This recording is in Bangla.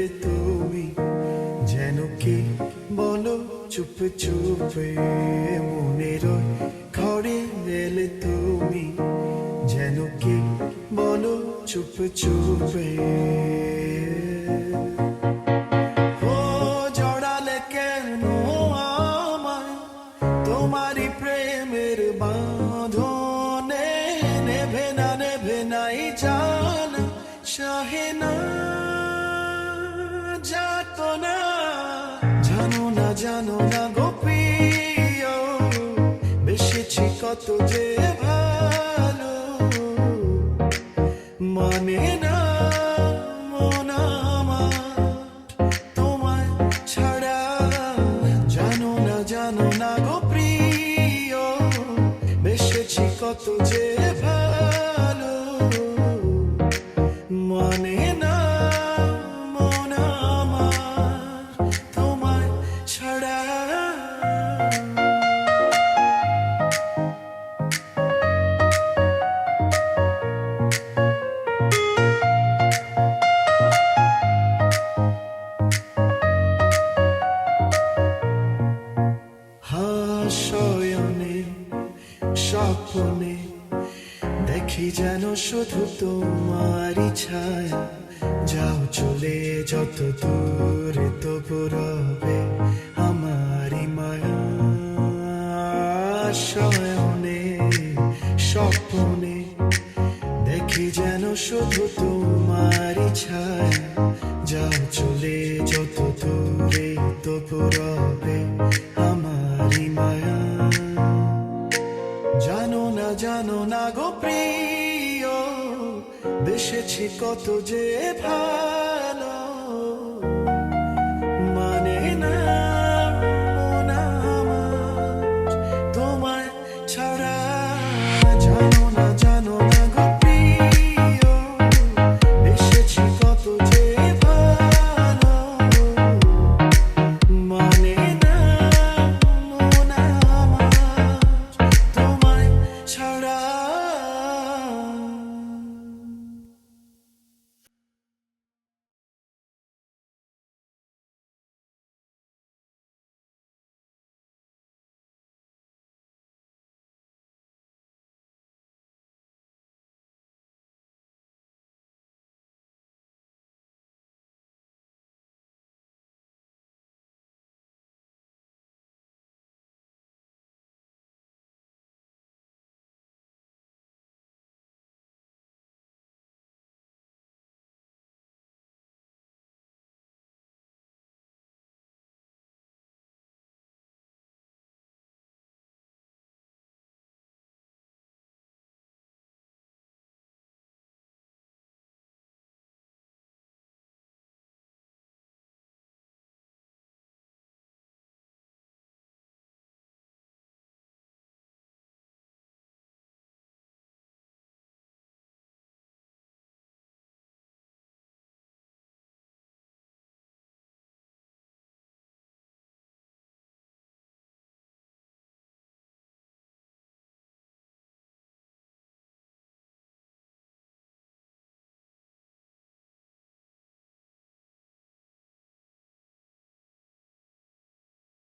এলে তুমি, যেন কে বলো চুপে চুপে মনের ওই ঘরে এলে তুমি, যেন কে বলো চুপে চুপে। ও জড়ালে কেন আমায় তোমারই প্রেমের বাঁধনে, নেভে না নেভে নাই জানা সহে না যাতো না। জানো না গো প্রিয়, বেসেছি কত যে ভালো, মানে না মন আমার তোমায় ছাড়া। জানো না গো প্রিয়, বেসেছি কত যে ভালো, মানে না মন আমার তোমায় ছাড়া। শয়নে স্বপ্নে দেখি যেন শুধু তোমারই ছায়া, যাও চলে যত দূরে তবু রবে আমারই মায়া। শয়নে স্বপ্নে দেখি যেন শুধু তোমারই ছায়া, যাও চলে যত দূরে তবু রবে আমারই মায়া। জানো না গো প্রিয়, বেসেছি কত যে ভালো,